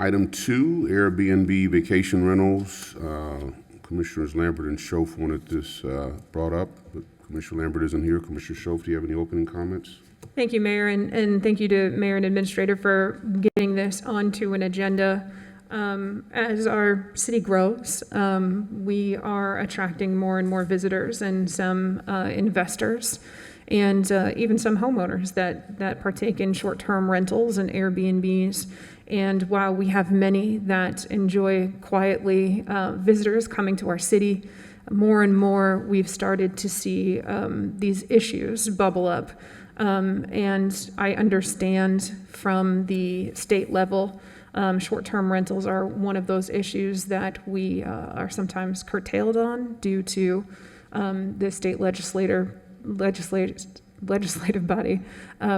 Item 2, Airbnb vacation rentals. Commissioners Lambert and Schoaf wanted this brought up, but Commissioner Lambert isn't here. Commissioner Schoaf, do you have any opening comments? Thank you, Mayor, and thank you to Mayor and Administrator for getting this onto an agenda. As our city grows, we are attracting more and more visitors and some investors and even some homeowners that partake in short-term rentals and Airbnbs. And while we have many that enjoy quietly visitors coming to our city, more and more we've started to see these issues bubble up. And I understand from the state level, short-term rentals are one of those issues that we are sometimes curtailed on due to the state legislative body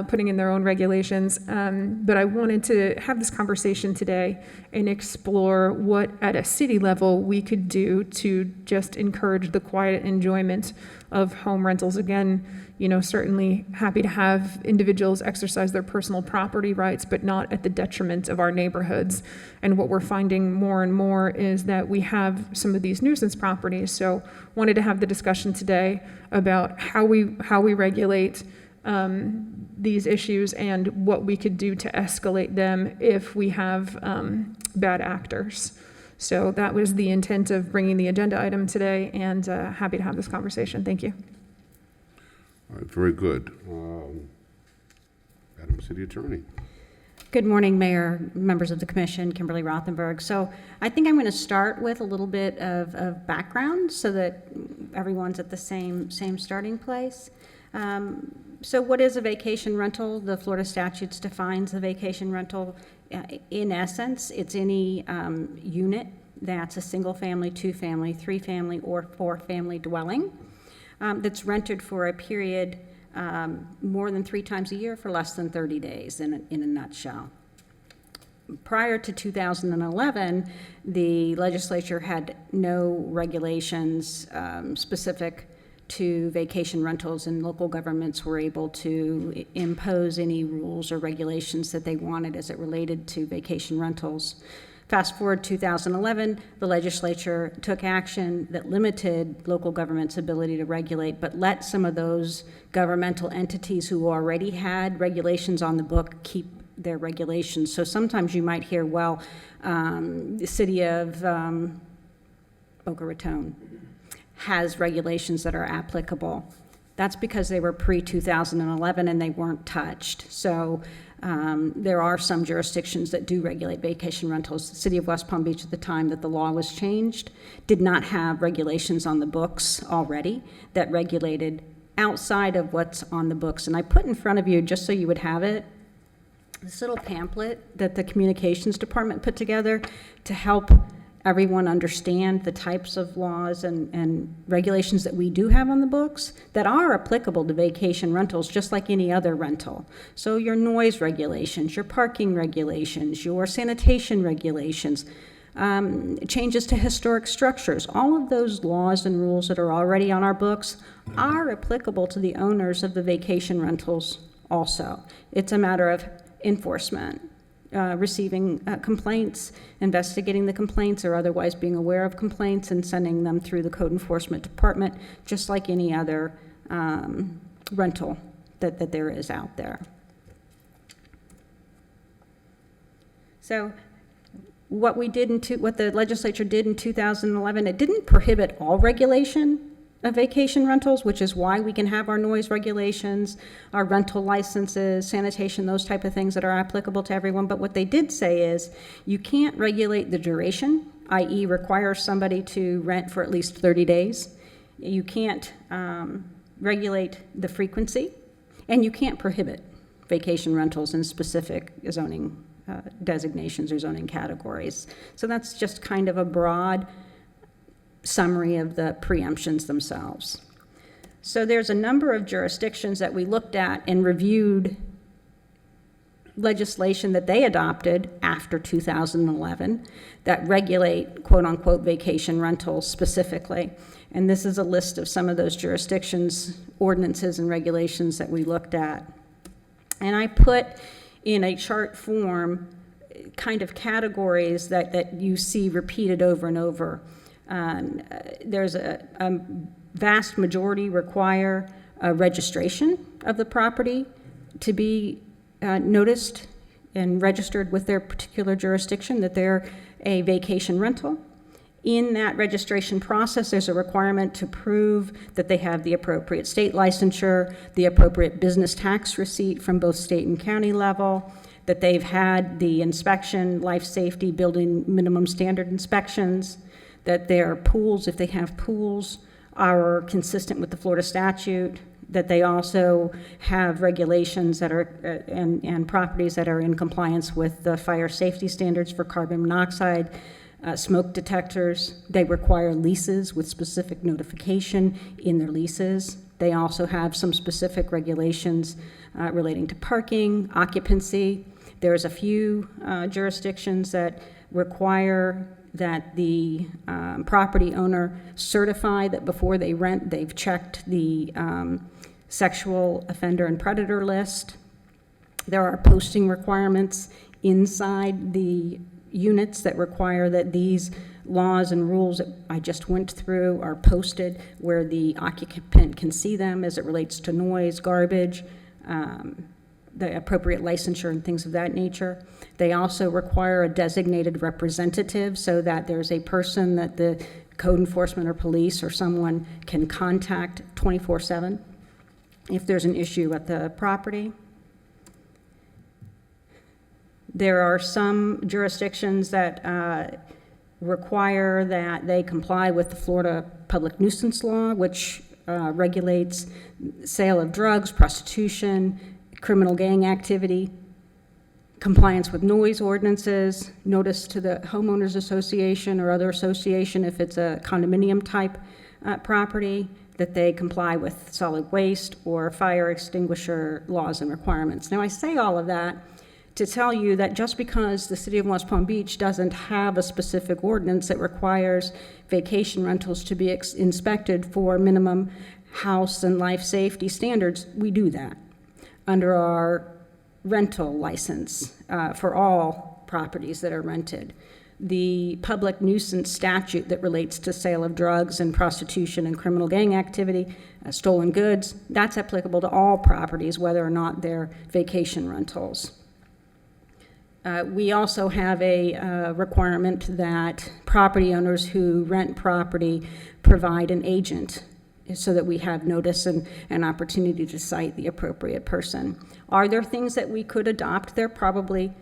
putting in their own regulations. But I wanted to have this conversation today and explore what at a city level we could do to just encourage the quiet enjoyment of home rentals. Again, certainly happy to have individuals exercise their personal property rights, but not at the detriment of our neighborhoods. And what we're finding more and more is that we have some of these nuisance properties. So wanted to have the discussion today about how we regulate these issues and what we could do to escalate them if we have bad actors. So that was the intent of bringing the agenda item today, and happy to have this conversation. Thank you. All right, very good. Madam City Attorney. Good morning, Mayor, members of the Commission, Kimberly Rothenburg. So I think I'm going to start with a little bit of background so that everyone's at the same starting place. So what is a vacation rental? The Florida statutes defines a vacation rental. In essence, it's any unit that's a single-family, two-family, three-family, or four-family dwelling that's rented for a period more than 3 times a year for less than 30 days in a nutshell. Prior to 2011, the legislature had no regulations specific to vacation rentals, and local governments were able to impose any rules or regulations that they wanted as it related to vacation rentals. Fast forward 2011, the legislature took action that limited local government's ability to regulate, but let some of those governmental entities who already had regulations on the book keep their regulations. So sometimes you might hear, well, the city of Boca Raton has regulations that are applicable. That's because they were pre-2011 and they weren't touched. So there are some jurisdictions that do regulate vacation rentals. The city of West Palm Beach at the time that the law was changed did not have regulations on the books already that regulated outside of what's on the books. And I put in front of you, just so you would have it, this little pamphlet that the communications department put together to help everyone understand the types of laws and regulations that we do have on the books that are applicable to vacation rentals, just like any other rental. So your noise regulations, your parking regulations, your sanitation regulations, changes to historic structures, all of those laws and rules that are already on our books are applicable to the owners of the vacation rentals also. It's a matter of enforcement. Receiving complaints, investigating the complaints, or otherwise being aware of complaints and sending them through the code enforcement department, just like any other rental that there is out there. So what the legislature did in 2011, it didn't prohibit all regulation of vacation rentals, which is why we can have our noise regulations, our rental licenses, sanitation, those type of things that are applicable to everyone. But what they did say is you can't regulate the duration, i.e. require somebody to rent for at least 30 days. You can't regulate the frequency, and you can't prohibit vacation rentals in specific zoning designations or zoning categories. So that's just kind of a broad summary of the preemptions themselves. So there's a number of jurisdictions that we looked at and reviewed legislation that they adopted after 2011 that regulate quote-unquote vacation rentals specifically. And this is a list of some of those jurisdictions, ordinances, and regulations that we looked at. And I put in a chart form kind of categories that you see repeated over and over. There's a vast majority require a registration of the property to be noticed and registered with their particular jurisdiction, that they're a vacation rental. In that registration process, there's a requirement to prove that they have the appropriate state licensure, the appropriate business tax receipt from both state and county level, that they've had the inspection, life safety, building minimum standard inspections, that their pools, if they have pools, are consistent with the Florida statute, that they also have regulations that are, and properties that are in compliance with the fire safety standards for carbon monoxide, smoke detectors. They require leases with specific notification in their leases. They also have some specific regulations relating to parking, occupancy. There's a few jurisdictions that require that the property owner certify that before they rent, they've checked the sexual offender and predator list. There are posting requirements inside the units that require that these laws and rules that I just went through are posted where the occupant can see them as it relates to noise, garbage, the appropriate licensure and things of that nature. They also require a designated representative so that there's a person that the code enforcement or police or someone can contact 24/7 if there's an issue at the property. There are some jurisdictions that require that they comply with the Florida Public Nuisance Law, which regulates sale of drugs, prostitution, criminal gang activity, compliance with noise ordinances, notice to the homeowners association or other association if it's a condominium type property, that they comply with solid waste or fire extinguisher laws and requirements. Now, I say all of that to tell you that just because the city of West Palm Beach doesn't have a specific ordinance that requires vacation rentals to be inspected for minimum house and life safety standards, we do that under our rental license for all properties that are rented. The public nuisance statute that relates to sale of drugs and prostitution and criminal gang activity, stolen goods, that's applicable to all properties, whether or not they're vacation rentals. We also have a requirement that property owners who rent property provide an agent so that we have notice and an opportunity to cite the appropriate person. Are there things that we could adopt? There probably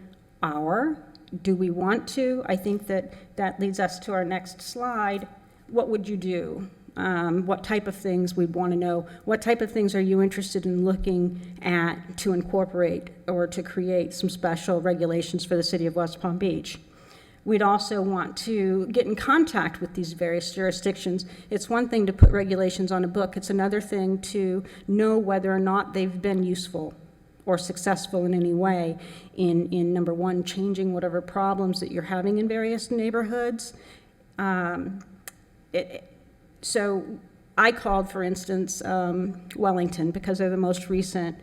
are. Do we want to? I think that leads us to our next slide. What would you do? What type of things we'd want to know? What type of things are you interested in looking at to incorporate or to create some special regulations for the city of West Palm Beach? We'd also want to get in contact with these various jurisdictions. It's one thing to put regulations on a book. It's another thing to know whether or not they've been useful or successful in any way in number one, changing whatever problems that you're having in various neighborhoods. So I called, for instance, Wellington, because they're the most recent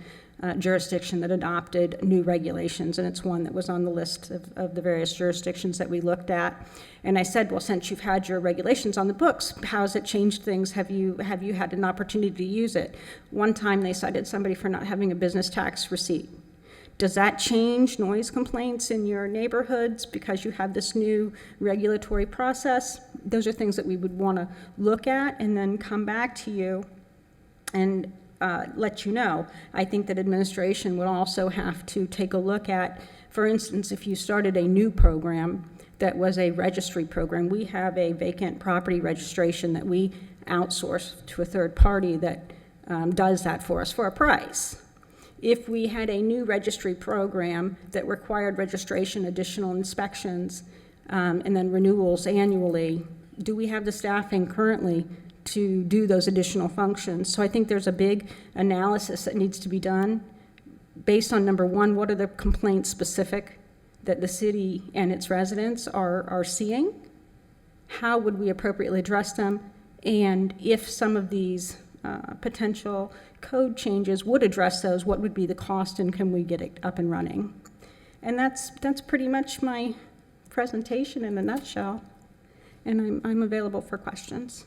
jurisdiction that adopted new regulations, and it's one that was on the list of the various jurisdictions that we looked at. And I said, well, since you've had your regulations on the books, how has it changed things? Have you had an opportunity to use it? One time they cited somebody for not having a business tax receipt. Does that change noise complaints in your neighborhoods because you have this new regulatory process? Those are things that we would want to look at and then come back to you and let you know. I think that administration would also have to take a look at, for instance, if you started a new program that was a registry program. We have a vacant property registration that we outsource to a third party that does that for us for a price. If we had a new registry program that required registration, additional inspections, and then renewals annually, do we have the staffing currently to do those additional functions? So I think there's a big analysis that needs to be done based on, number one, what are the complaints specific that the city and its residents are seeing? How would we appropriately address them? And if some of these potential code changes would address those, what would be the cost and can we get it up and running? And that's pretty much my presentation in a nutshell. And I'm available for questions.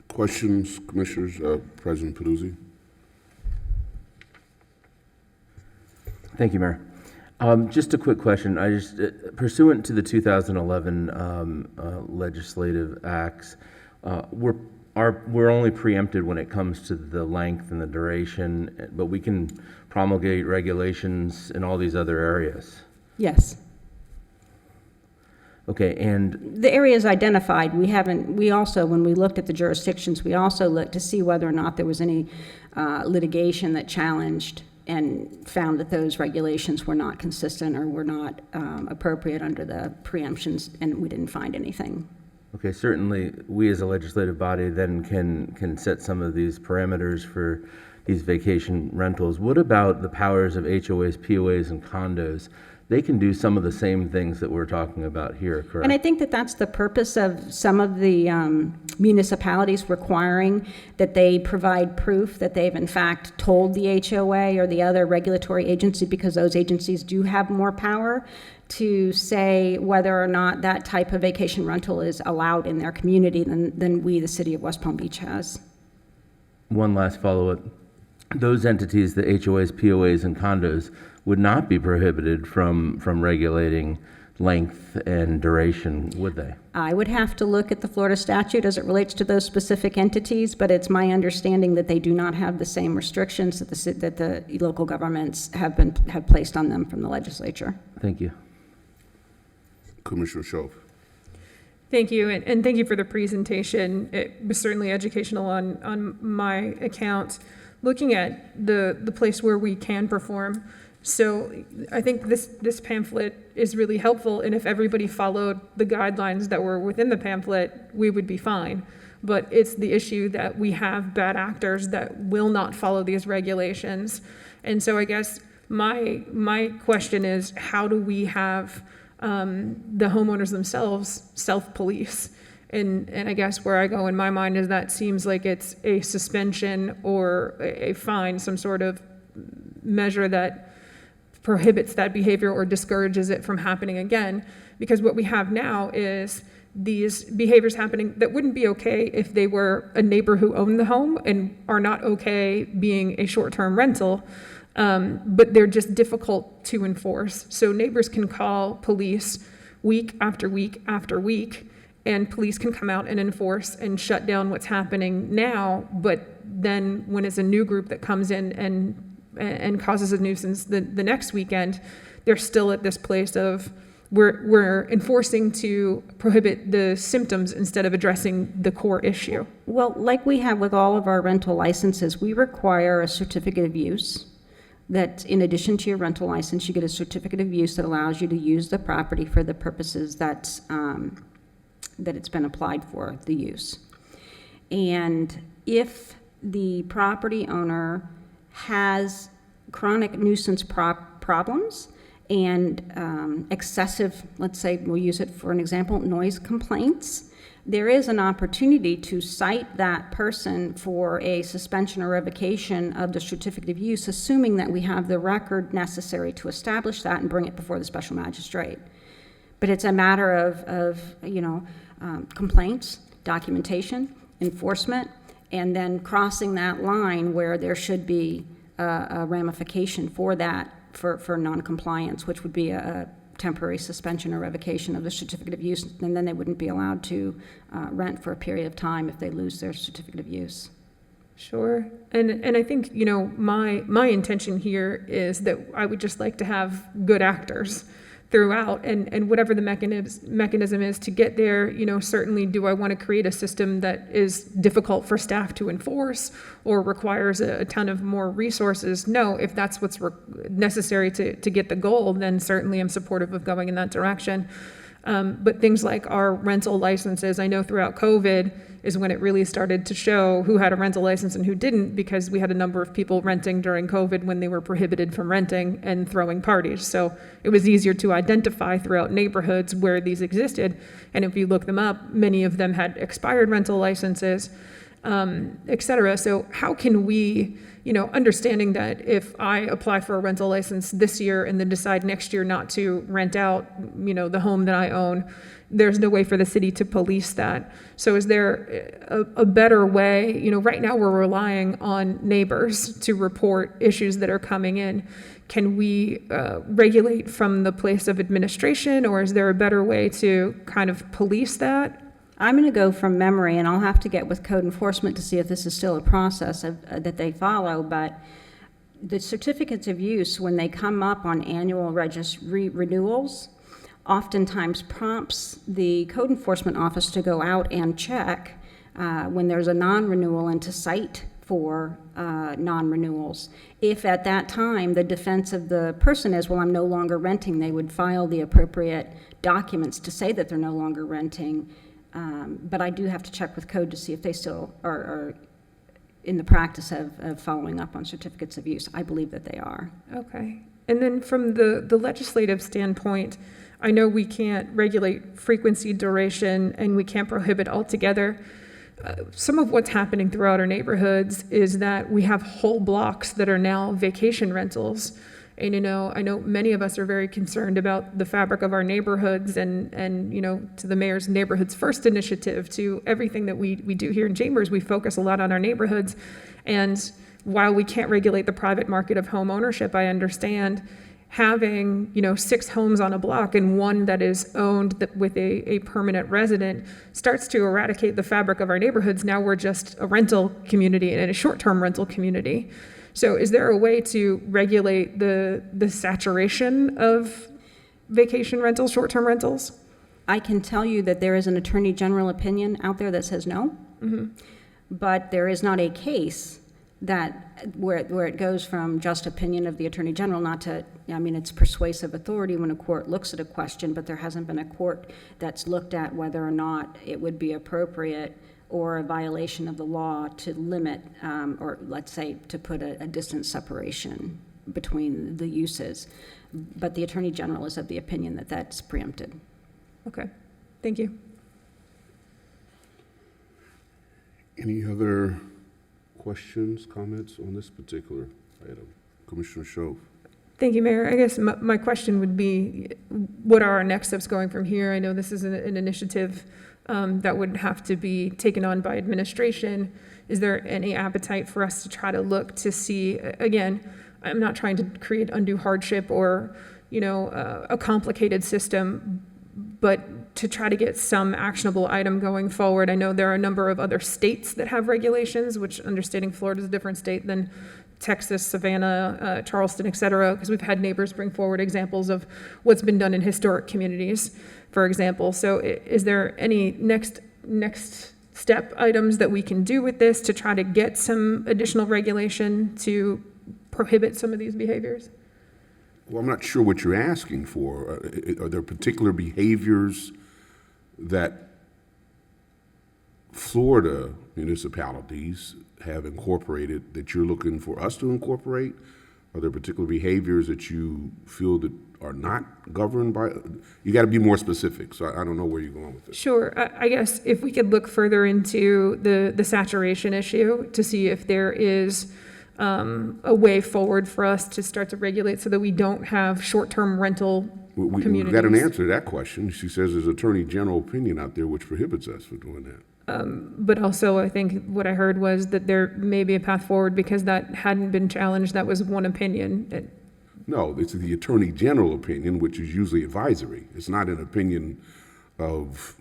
Questions, Commissioners? President Peduzzi? Thank you, Mayor. Just a quick question. Pursuant to the 2011 legislative acts, we're only preempted when it comes to the length and the duration, but we can promulgate regulations in all these other areas. Yes. Okay, and The areas identified, we also, when we looked at the jurisdictions, we also looked to see whether or not there was any litigation that challenged and found that those regulations were not consistent or were not appropriate under the preemptions, and we didn't find anything. okay, certainly we as a legislative body then can set some of these parameters for these vacation rentals. What about the powers of HOAs, POAs, and condos? They can do some of the same things that we're talking about here, correct? And I think that that's the purpose of some of the municipalities requiring that they provide proof that they've in fact told the HOA or the other regulatory agency, because those agencies do have more power to say whether or not that type of vacation rental is allowed in their community than we, the city of West Palm Beach, has. One last follow-up. Those entities, the HOAs, POAs, and condos, would not be prohibited from regulating length and duration, would they? I would have to look at the Florida statute as it relates to those specific entities, but it's my understanding that they do not have the same restrictions that the local governments have placed on them from the legislature. Thank you. Commissioner Schoaf? Thank you, and thank you for the presentation. It was certainly educational on my account. Looking at the place where we can perform, so I think this pamphlet is really helpful, and if everybody followed the guidelines that were within the pamphlet, we would be fine. But it's the issue that we have bad actors that will not follow these regulations. And so I guess my question is, how do we have the homeowners themselves self-police? And I guess where I go in my mind is that seems like it's a suspension or a fine, some sort of measure that prohibits that behavior or discourages it from happening again. Because what we have now is these behaviors happening that wouldn't be okay if they were a neighbor who owned the home and are not okay being a short-term rental, but they're just difficult to enforce. So neighbors can call police week after week after week, and police can come out and enforce and shut down what's happening now, but then when it's a new group that comes in and causes a nuisance the next weekend, they're still at this place of we're enforcing to prohibit the symptoms instead of addressing the core issue. Well, like we have with all of our rental licenses, we require a certificate of use. That in addition to your rental license, you get a certificate of use that allows you to use the property for the purposes that it's been applied for, the use. And if the property owner has chronic nuisance problems and excessive, let's say, we'll use it for an example, noise complaints, there is an opportunity to cite that person for a suspension or revocation of the certificate of use, assuming that we have the record necessary to establish that and bring it before the special magistrate. But it's a matter of complaints, documentation, enforcement, and then crossing that line where there should be a ramification for that, for noncompliance, which would be a temporary suspension or revocation of the certificate of use, and then they wouldn't be allowed to rent for a period of time if they lose their certificate of use. Sure. And I think, my intention here is that I would just like to have good actors throughout, and whatever the mechanism is to get there, certainly do I want to create a system that is difficult for staff to enforce or requires a ton of more resources? No, if that's what's necessary to get the goal, then certainly I'm supportive of going in that direction. But things like our rental licenses, I know throughout COVID is when it really started to show who had a rental license and who didn't, because we had a number of people renting during COVID when they were prohibited from renting and throwing parties. So it was easier to identify throughout neighborhoods where these existed. And if you look them up, many of them had expired rental licenses. et cetera. So how can we, understanding that if I apply for a rental license this year and then decide next year not to rent out, the home that I own, there's no way for the city to police that. So is there a better way? Right now we're relying on neighbors to report issues that are coming in. Can we regulate from the place of administration, or is there a better way to kind of police that? I'm going to go from memory, and I'll have to get with code enforcement to see if this is still a process that they follow, but the certificates of use, when they come up on annual renewals, oftentimes prompts the code enforcement office to go out and check when there's a non-renewal and to cite for non-renewals. If at that time the defense of the person is, well, I'm no longer renting, they would file the appropriate documents to say that they're no longer renting. But I do have to check with code to see if they still are in the practice of following up on certificates of use. I believe that they are. Okay. And then from the legislative standpoint, I know we can't regulate frequency, duration, and we can't prohibit altogether. Some of what's happening throughout our neighborhoods is that we have whole blocks that are now vacation rentals. And, I know many of us are very concerned about the fabric of our neighborhoods and to the mayor's Neighborhoods First initiative, to everything that we do here in Chambers, we focus a lot on our neighborhoods. And while we can't regulate the private market of home ownership, I understand having, 6 homes on a block and one that is owned with a permanent resident starts to eradicate the fabric of our neighborhoods. Now we're just a rental community and a short-term rental community. So is there a way to regulate the saturation of vacation rentals, short-term rentals? I can tell you that there is an attorney general opinion out there that says no, but there is not a case that where it goes from just opinion of the attorney general, not to, it's persuasive authority when a court looks at a question, but there hasn't been a court that's looked at whether or not it would be appropriate or a violation of the law to limit, or let's say to put a distance separation between the uses. But the Attorney General is of the opinion that that's preempted. Okay, thank you. Any other questions, comments on this particular item? Commissioner Schoaf. Thank you, Mayor. I guess my question would be, what are our next steps going from here? I know this is an initiative that would have to be taken on by administration. Is there any appetite for us to try to look to see, again, I'm not trying to create undue hardship or, a complicated system, but to try to get some actionable item going forward. I know there are a number of other states that have regulations, which understanding Florida is a different state than Texas, Savannah, Charleston, et cetera, because we've had neighbors bring forward examples of what's been done in historic communities, for example. So is there any next step items that we can do with this to try to get some additional regulation to prohibit some of these behaviors? Well, I'm not sure what you're asking for. Are there particular behaviors that Florida municipalities have incorporated that you're looking for us to incorporate? Are there particular behaviors that you feel that are not governed by? You got to be more specific, so I don't know where you're going with this. Sure. I guess if we could look further into the saturation issue to see if there is a way forward for us to start to regulate so that we don't have short-term rental communities. We've got an answer to that question. She says there's Attorney General opinion out there which prohibits us from doing that. But also, I think what I heard was that there may be a path forward because that hadn't been challenged. That was one opinion. No, it's the Attorney General opinion, which is usually advisory. It's not an opinion of,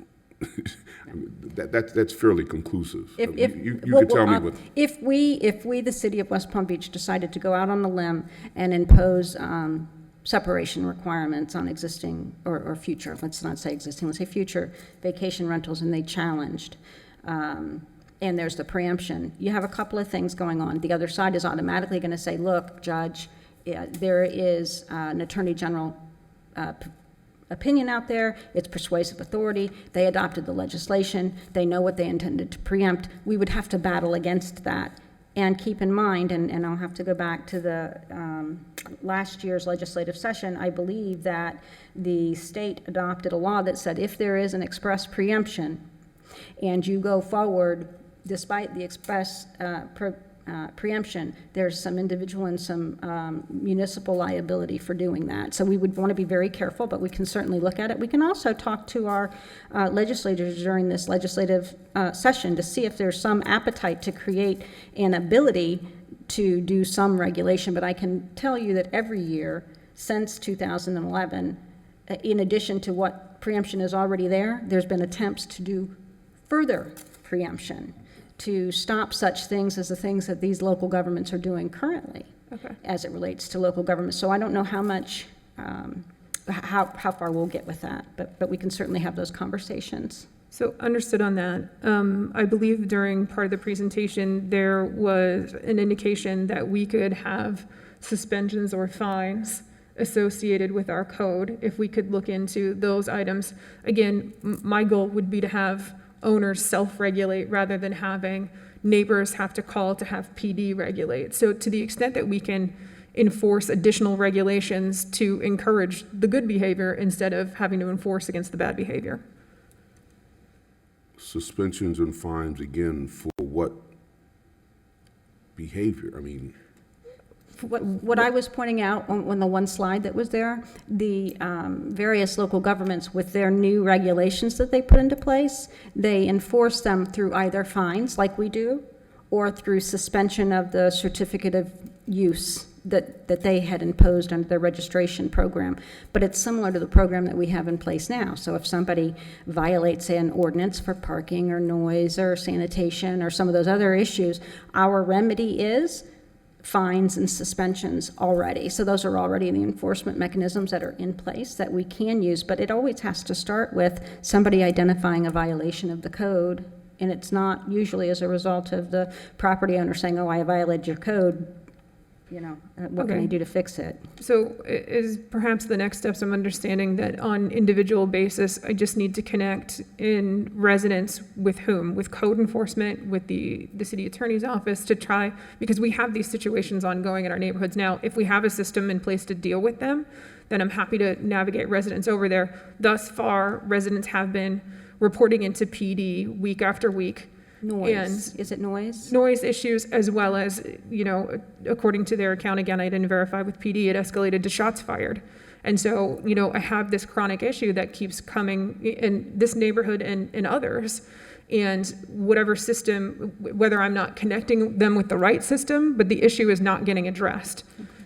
that's fairly conclusive. You could tell me what. If we, the city of West Palm Beach, decided to go out on a limb and impose separation requirements on existing or future, let's not say existing, let's say future vacation rentals, and they challenged, and there's the preemption, you have a couple of things going on. The other side is automatically going to say, look, Judge, there is an Attorney General opinion out there. It's persuasive authority. They adopted the legislation. They know what they intended to preempt. We would have to battle against that. And keep in mind, and I'll have to go back to the last year's legislative session, I believe that the state adopted a law that said if there is an express preemption and you go forward despite the express preemption, there's some individual and some municipal liability for doing that. So we would want to be very careful, but we can certainly look at it. We can also talk to our legislators during this legislative session to see if there's some appetite to create an ability to do some regulation. But I can tell you that every year since 2011, in addition to what preemption is already there, there's been attempts to do further preemption, to stop such things as the things that these local governments are doing currently as it relates to local government. So I don't know how much, how far we'll get with that, but we can certainly have those conversations. So understood on that. I believe during part of the presentation, there was an indication that we could have suspensions or fines associated with our code if we could look into those items. Again, my goal would be to have owners self-regulate rather than having neighbors have to call to have PD regulate. So to the extent that we can enforce additional regulations to encourage the good behavior instead of having to enforce against the bad behavior. Suspensions and fines, again, for what behavior? I mean, What I was pointing out on the one slide that was there, the various local governments with their new regulations that they put into place, they enforce them through either fines, like we do, or through suspension of the certificate of use that they had imposed under their registration program. But it's similar to the program that we have in place now. So if somebody violates, say, an ordinance for parking or noise or sanitation or some of those other issues, our remedy is fines and suspensions already. So those are already the enforcement mechanisms that are in place that we can use, but it always has to start with somebody identifying a violation of the code, and it's not usually as a result of the property owner saying, oh, I violated your code, you know, what can I do to fix it? So is perhaps the next steps I'm understanding that on individual basis, I just need to connect in residents with whom? With code enforcement, with the city attorney's office to try, because we have these situations ongoing in our neighborhoods now. If we have a system in place to deal with them, then I'm happy to navigate residents over there. Thus far, residents have been reporting into PD week after week. Noise. Is it noise? Noise issues, as well as, you know, according to their account, again, I didn't verify with PD, it escalated to shots fired. And so, you know, I have this chronic issue that keeps coming in this neighborhood and others. And whatever system, whether I'm not connecting them with the right system, but the issue is not getting addressed.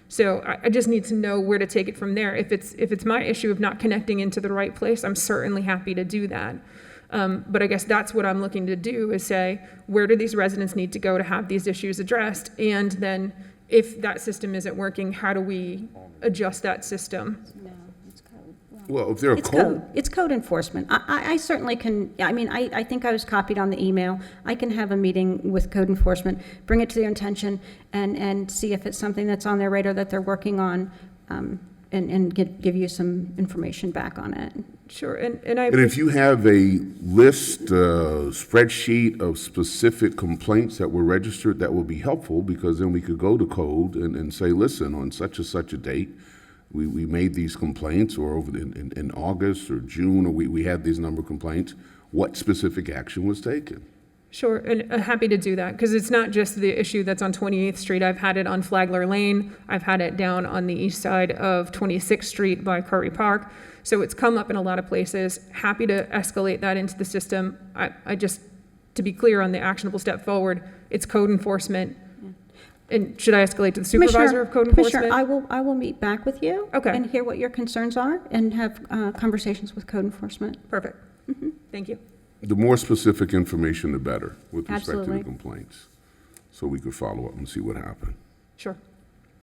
So I just need to know where to take it from there. If it's my issue of not connecting into the right place, I'm certainly happy to do that. But I guess that's what I'm looking to do is say, where do these residents need to go to have these issues addressed? And then if that system isn't working, how do we adjust that system? No, it's code. well, if they're It's code. It's code enforcement. I certainly can, I mean, I think I was copied on the email. I can have a meeting with code enforcement, bring it to their attention, and see if it's something that's on their radar that they're working on, and give you some information back on it. Sure, and And if you have a list, spreadsheet of specific complaints that were registered, that will be helpful, because then we could go to code and say, listen, on such and such a date, we made these complaints, or over in August or June, or we had these number of complaints. What specific action was taken? Sure, and happy to do that, because it's not just the issue that's on 28th Street. I've had it on Flagler Lane. I've had it down on the east side of 26th Street by Curry Park. So it's come up in a lot of places. Happy to escalate that into the system. I just, to be clear on the actionable step forward, it's code enforcement. And should I escalate to the supervisor of code enforcement? Commissioner, I will meet back with you. Okay. And hear what your concerns are and have conversations with code enforcement. Perfect. Thank you. The more specific information, the better, with respect to the Absolutely. complaints. So we could follow up and see what happened. Sure.